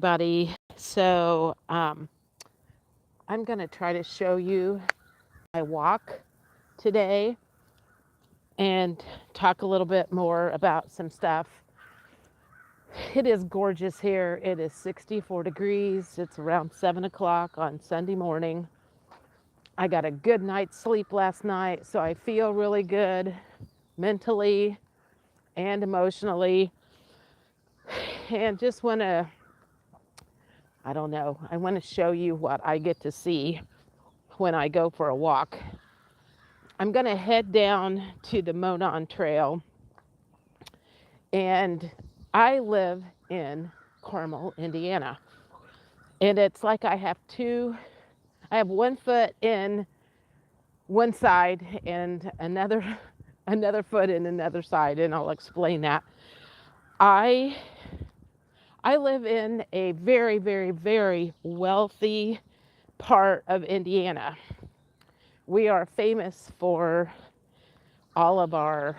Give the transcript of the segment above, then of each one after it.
buddy. I'm going to try to show you my walk today and talk a little bit more about some stuff. It is gorgeous here. It is 64 degrees. It's around 7 o'clock on Sunday morning. I got a good night's sleep last night, so I feel really good mentally and emotionally. And just want to, I don't know, I want to show you what I get to see when I go for a walk. I'm going to head down to the Monon Trail, and I live in Carmel, Indiana. And it's like I have one foot in one side and another foot in another side, and I'll explain that. I live in a very, very, very wealthy part of Indiana. We are famous for all of our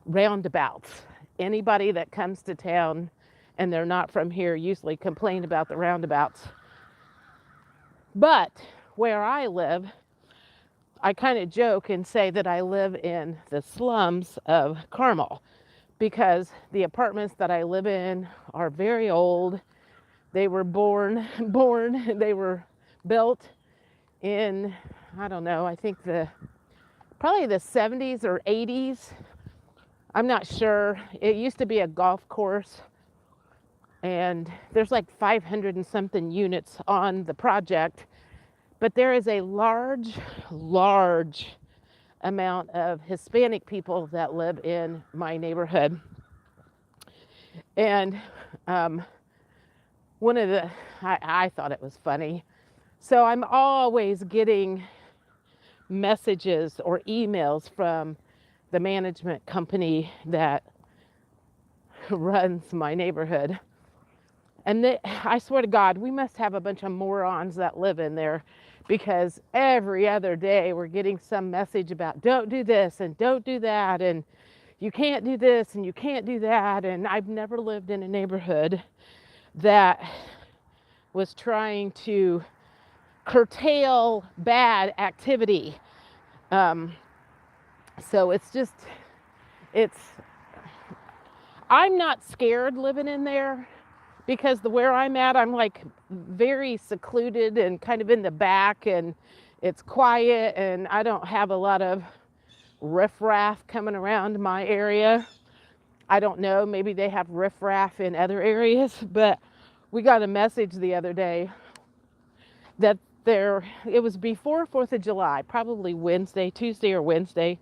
roundabouts. Anybody that comes to town and they're not from here usually complain about the roundabouts. But where I live, I kind of joke and say that I live in the slums of Carmel because the apartments that I live in are very old. They were they were built in, I don't know, I think probably the 70s or 80s. I'm not sure. It used to be a golf course, and there's like 500 and something units on the project, but there is a large amount of Hispanic people that live in my neighborhood. And I thought it was funny. So I'm always getting messages or emails from the management company that runs my neighborhood. And I swear to God, we must have a bunch of morons that live in there, because every other day we're getting some message about don't do this and don't do that, and you can't do this and you can't do that. And I've never lived in a neighborhood that was trying to curtail bad activity. So I'm not scared living in there, because where I'm at, I'm like very secluded and kind of in the back, and it's quiet, and I don't have a lot of riffraff coming around my area. I don't know, maybe they have riffraff in other areas, but we got a message the other day that it was before 4th of July, probably Tuesday or Wednesday.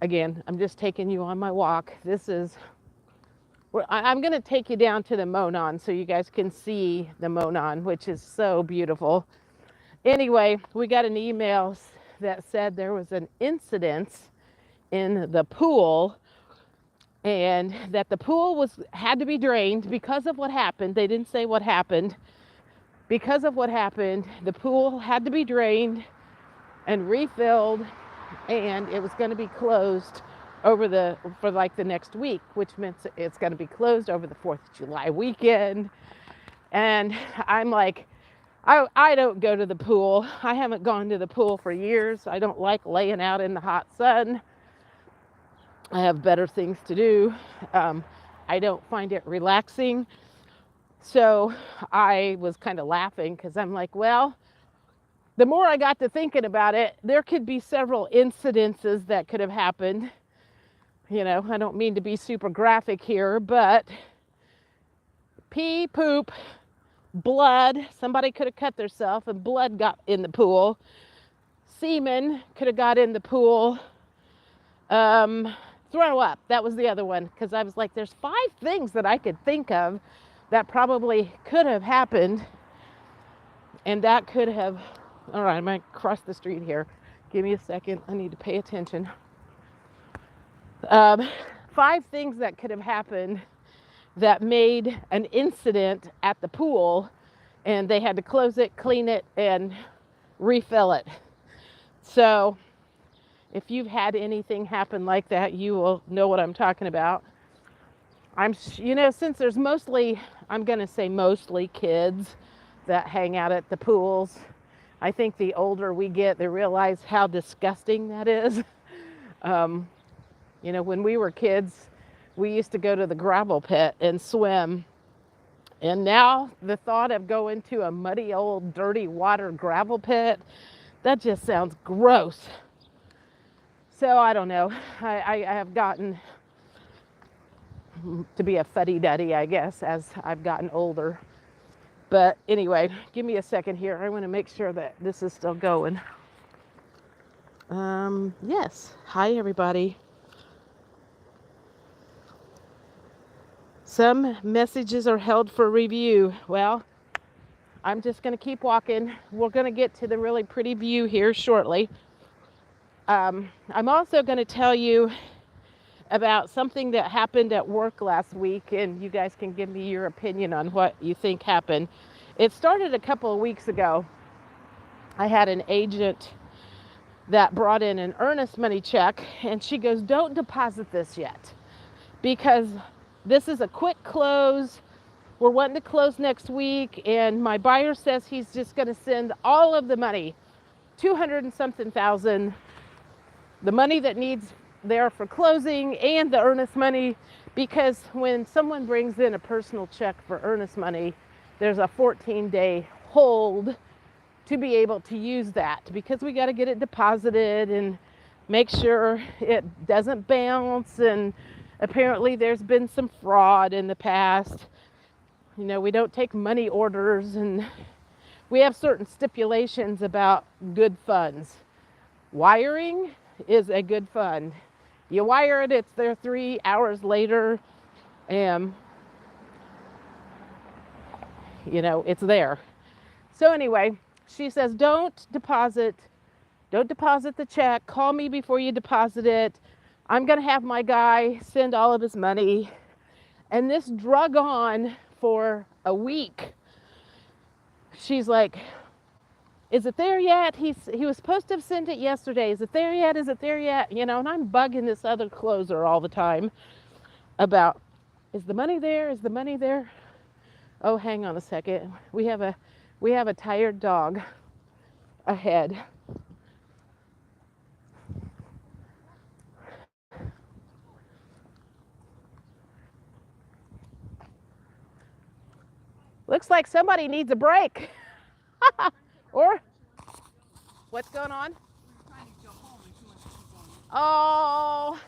Again, I'm just taking you on my walk. I'm going to take you down to the Monon so you guys can see the Monon, which is so beautiful. Anyway, we got an email that said there was an incident in the pool, and that the pool had to be drained because of what happened. They didn't say what happened. Because of what happened, the pool had to be drained and refilled, and it was going to be closed for like the next week, which means it's going to be closed over the 4th of July weekend. And I'm like, I don't go to the pool. I haven't gone to the pool for years. I don't like laying out in the hot sun. I have better things to do. I don't find it relaxing. So I was kind of laughing, because I'm like, well, the more I got to thinking about it, there could be several incidences that could have happened. You know, I don't mean to be super graphic here, but pee, poop, blood, somebody could have cut themselves and blood got in the pool. Semen could have got in the pool. Throw up, that was the other one, because I was like, there's 5 things that I could think of that probably could have happened, and that could have, all right, I'm going to cross the street here. Give me a second, I need to pay attention. 5 things that could have happened that made an incident at the pool, and they had to close it, clean it, and refill it. So if you've had anything happen like that, you will know what I'm talking about. Since there's mostly, I'm going to say mostly kids that hang out at the pools, I think the older we get, they realize how disgusting that is. Um, when we were kids, we used to go to the gravel pit and swim. And now the thought of going to a muddy old dirty water gravel pit, that just sounds gross. So I don't know. I have gotten to be a fuddy-duddy, I guess, as I've gotten older. But anyway, give me a second here. I want to make sure that this is still going. Yes. Hi, everybody. Some messages are held for review. Well, I'm just going to keep walking. We're going to get to the really pretty view here shortly. I'm also going to tell you about something that happened at work last week, and you guys can give me your opinion on what you think happened. It started a couple of weeks ago. I had an agent that brought in an earnest money check, and she goes, "Don't deposit this yet because this is a quick close. We're wanting to close next week, and my buyer says he's just going to send all of the money, 200 and something thousand, the money that needs there for closing and the earnest money, because when someone brings in a personal check for earnest money, there's a 14-day hold to be able to use that, because we got to get it deposited and make sure it doesn't bounce. And apparently there's been some fraud in the past. We don't take money orders, and we have certain stipulations about good funds. Wiring is a good fund. You wire it, it's there 3 hours later, and it's there. So anyway, she says, don't deposit the check. Call me before you deposit it. I'm going to have my guy send all of his money. And this drug on for a week. She's like, "Is it there yet? He was supposed to have sent it yesterday. Is it there yet? Is it there yet?" And I'm bugging this other closer all the time about, "Is the money there? Is the money there?" Oh, hang on a second. We have a tired dog ahead. Looks like somebody needs a break. Or what's going on? Oh,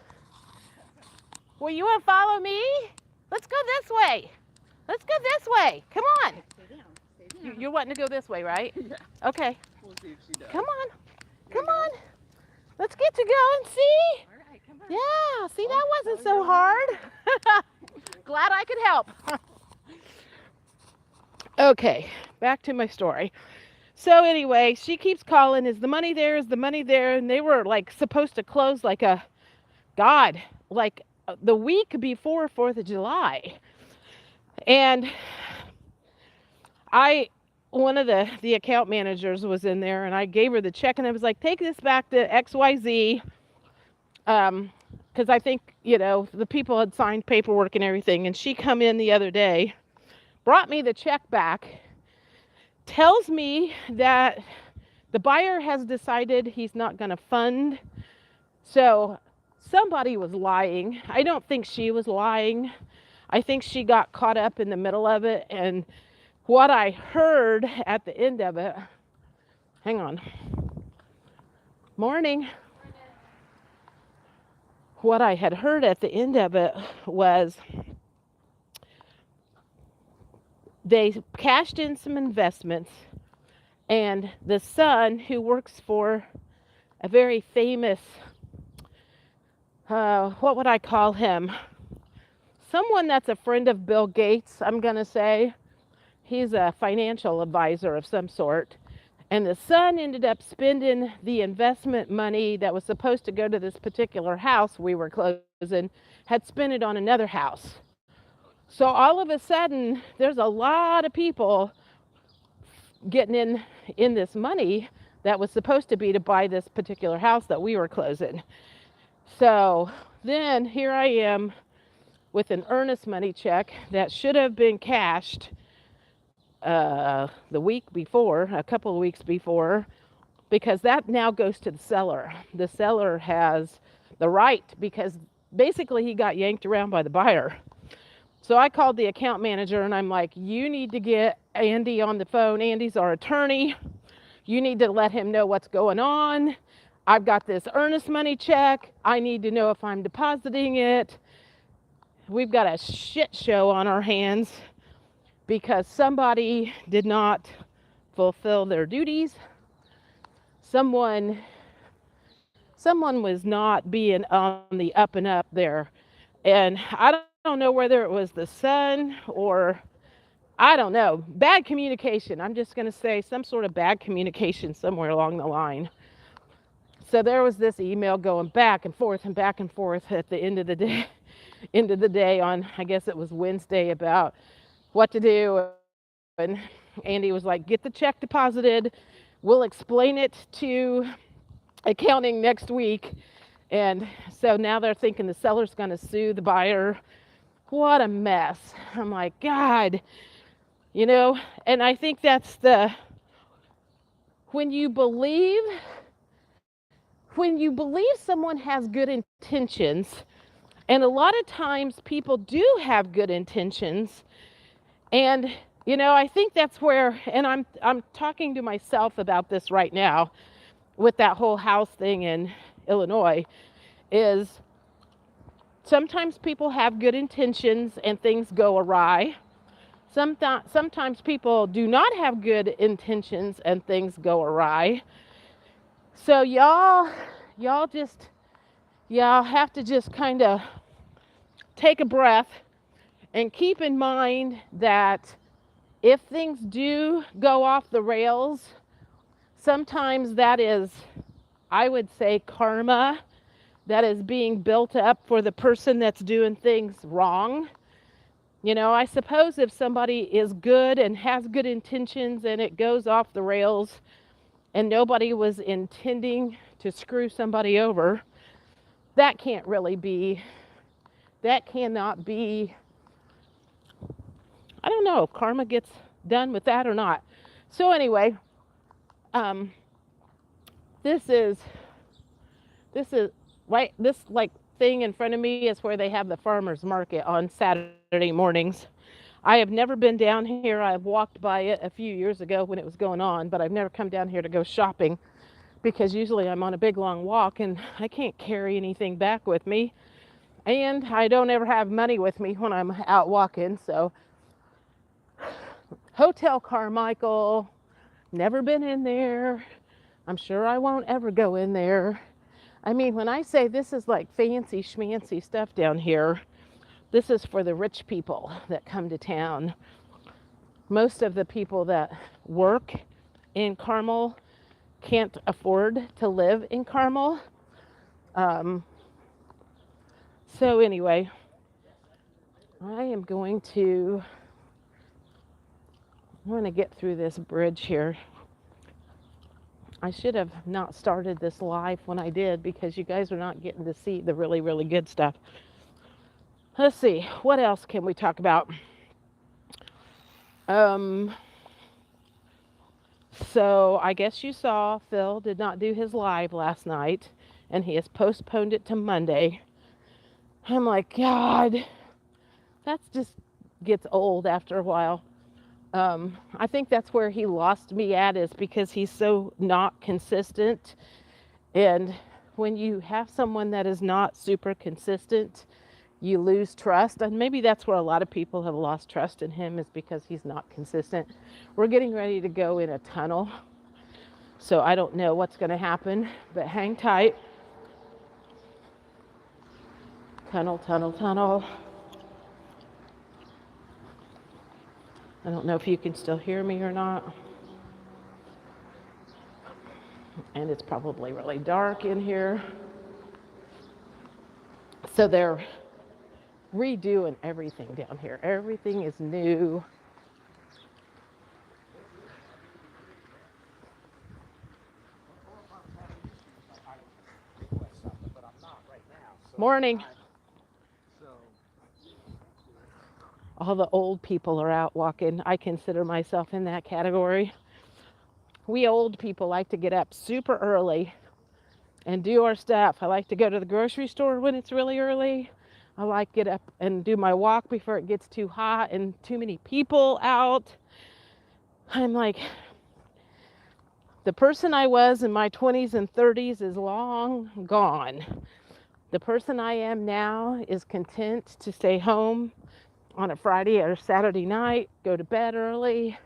well, you want to follow me? Let's go this way. Let's go this way. Come on. Stay down. You're wanting to go this way, right? Yeah. Okay. We'll see if she does. Come on. Come on. Let's get to going. See? All right, come on. Yeah. See, that wasn't so hard. Glad I could help. Okay. Back to my story. So anyway, she keeps calling, "Is the money there? Is the money there?" And they were like supposed to close like the week before 4th of July. And one of the account managers was in there, and I gave her the check, and I was like, "Take this back to XYZ." Because I think, the people had signed paperwork and everything. And she come in the other day, brought me the check back, tells me that the buyer has decided he's not going to fund. So somebody was lying. I don't think she was lying. I think she got caught up in the middle of it. And what I heard at the end of it, hang on. Morning. What I had heard at the end of it was they cashed in some investments, and the son, who works for a very famous, what would I call him? Someone that's a friend of Bill Gates, I'm going to say. He's a financial advisor of some sort. And the son ended up spending the investment money that was supposed to go to this particular house we were closing, had spent it on another house. So all of a sudden, there's a lot of people getting in this money that was supposed to be to buy this particular house that we were closing. So then here I am with an earnest money check that should have been cashed the week before, a couple of weeks before, because that now goes to the seller. The seller has the right because basically he got yanked around by the buyer. So I called the account manager and I'm like, you need to get Andy on the phone. Andy's our attorney. You need to let him know what's going on. I've got this earnest money check. I need to know if I'm depositing it. We've got a shit show on our hands because somebody did not fulfill their duties. Someone was not being on the up and up there. And I don't know whether it was the son or I don't know. Bad communication. I'm just going to say some sort of bad communication somewhere along the line. So there was this email going back and forth at the end of the day on, I guess it was Wednesday, about what to do. And Andy was like, get the check deposited. We'll explain it to accounting next week. And so now they're thinking the seller's going to sue the buyer. What a mess. I'm like, God, you know, and I think that's when you believe someone has good intentions, and a lot of times people do have good intentions, and you know, I think that's where, and I'm talking to myself about this right now with that whole house thing in Illinois, is sometimes people have good intentions and things go awry. Sometimes people do not have good intentions and things go awry. So y'all have to just kind of take a breath and keep in mind that if things do go off the rails, sometimes that is, I would say, karma that is being built up for the person that's doing things wrong. You know, I suppose if somebody is good and has good intentions and it goes off the rails and nobody was intending to screw somebody over, that cannot be, I don't know if karma gets done with that or not. So anyway, this is right, this like thing in front of me is where they have the farmers market on Saturday mornings. I have never been down here. I've walked by it a few years ago when it was going on, but I've never come down here to go shopping because usually I'm on a big long walk and I can't carry anything back with me. And I don't ever have money with me when I'm out walking. So Hotel Carmichael, never been in there. I'm sure I won't ever go in there. I mean, when I say this is like fancy schmancy stuff down here, this is for the rich people that come to town. Most of the people that work in Carmel can't afford to live in Carmel. So anyway, I am going to get through this bridge here. I should have not started this live when I did because you guys are not getting to see the really, really good stuff. Let's see, what else can we talk about? So I guess you saw Phil did not do his live last night and he has postponed it to Monday. I'm like, God, that just gets old after a while. I think that's where he lost me at, is because he's so not consistent. And when you have someone that is not super consistent, you lose trust. And maybe that's where a lot of people have lost trust in him, is because he's not consistent. We're getting ready to go in a tunnel. So I don't know what's going to happen, but hang tight. Tunnel, tunnel, tunnel. I don't know if you can still hear me or not. And it's probably really dark in here. So they're redoing everything down here. Everything is new. Morning. All the old people are out walking. I consider myself in that category. We old people like to get up super early and do our stuff. I like to go to the grocery store when it's really early. I like to get up and do my walk before it gets too hot and too many people out. I'm like, the person I was in my 20s and 30s is long gone. The person I am now is content to stay home on a Friday or Saturday night, go to bed early,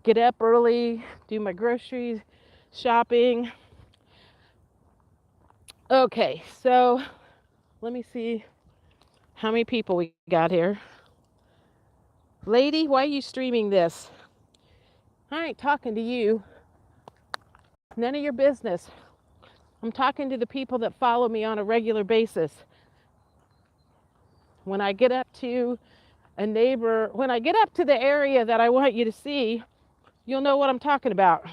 get up early, do my grocery shopping. Okay, so let me see how many people we got here. Lady, why are you streaming this? I ain't talking to you. None of your business. I'm talking to the people that follow me on a regular basis. When I get up to when I get up to the area that I want you to see, you'll know what I'm talking about.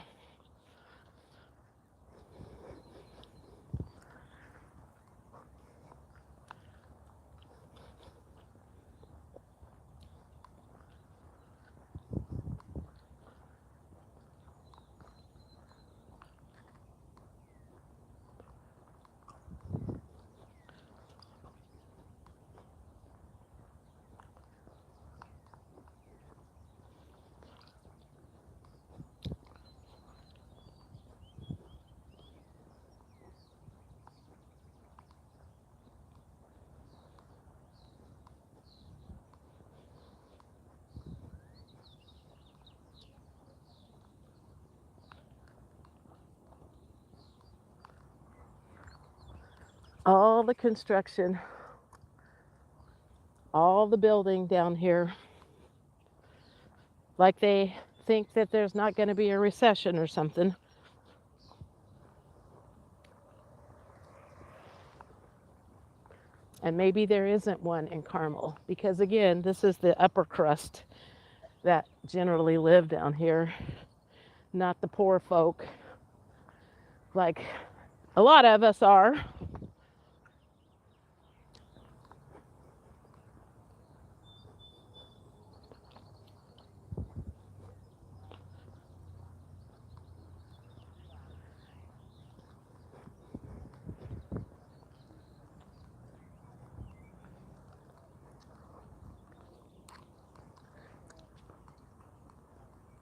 All the construction, all the building down here, like they think that there's not going to be a recession or something. And maybe there isn't one in Carmel, because again, this is the upper crust that generally live down here, not the poor folk like a lot of us are.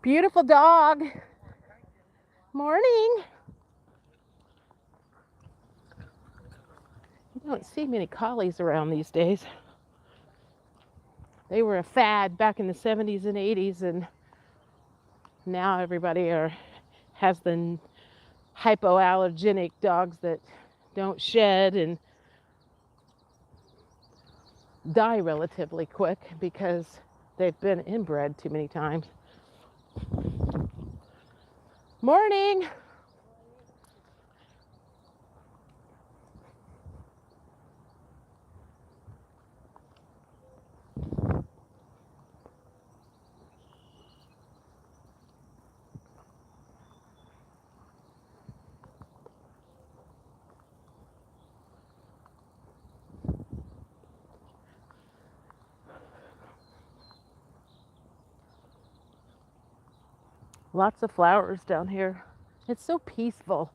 Beautiful dog. Morning. You don't see many collies around these days. They were a fad back in the 70s and 80s, and now everybody has the hypoallergenic dogs that don't shed and die relatively quick because they've been inbred too many times. Morning. Lots of flowers down here. It's so peaceful.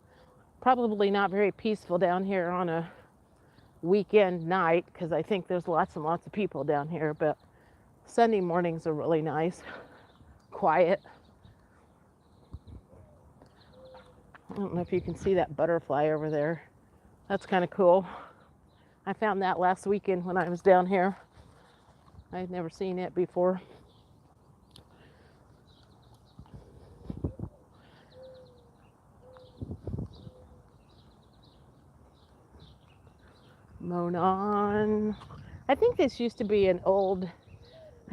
Probably not very peaceful down here on a weekend night because I think there's lots and lots of people down here, but Sunday mornings are really nice, quiet. I don't know if you can see that butterfly over there. That's kind of cool. I found that last weekend when I was down here. I had never seen it before. Monon. I think this used to be I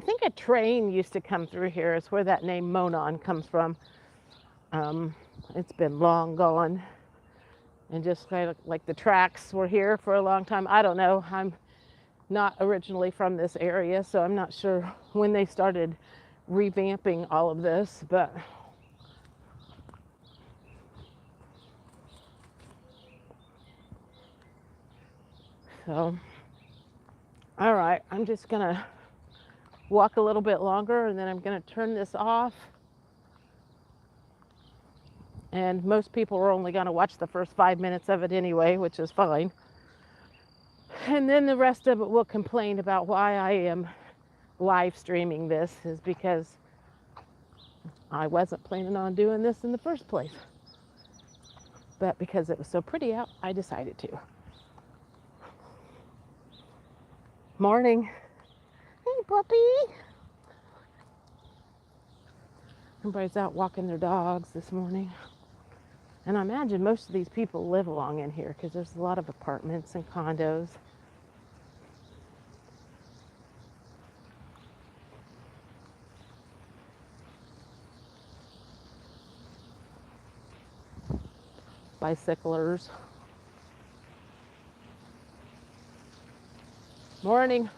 think a train used to come through here. It's where that name Monon comes from. It's been long gone. And just kind of like the tracks were here for a long time. I don't know. I'm not originally from this area, so I'm not sure when they started revamping all of this, but so, all right, I'm just gonna walk a little bit longer, and then I'm going to turn this off. And most people are only going to watch the first 5 minutes of it anyway, which is fine. And then the rest of it will complain about why I am live streaming this, is because I wasn't planning on doing this in the first place. But because it was so pretty out, I decided to. Morning. Hey, puppy. Everybody's out walking their dogs this morning. And I imagine most of these people live along in here because there's a lot of apartments and condos. Bicyclers. Morning.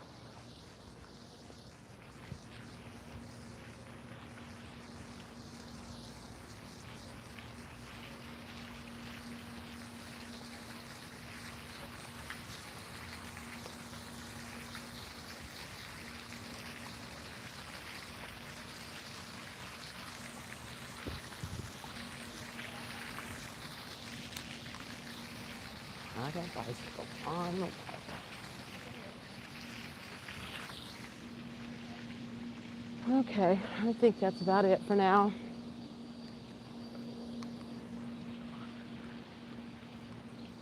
I got a bicycle on the way. Okay, I think that's about it for now.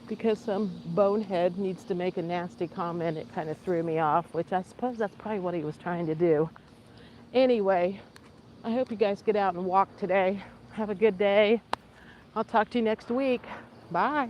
Because some bonehead needs to make a nasty comment, it kind of threw me off, which I suppose that's probably what he was trying to do. Anyway, I hope you guys get out and walk today. Have a good day. I'll talk to you next week. Bye.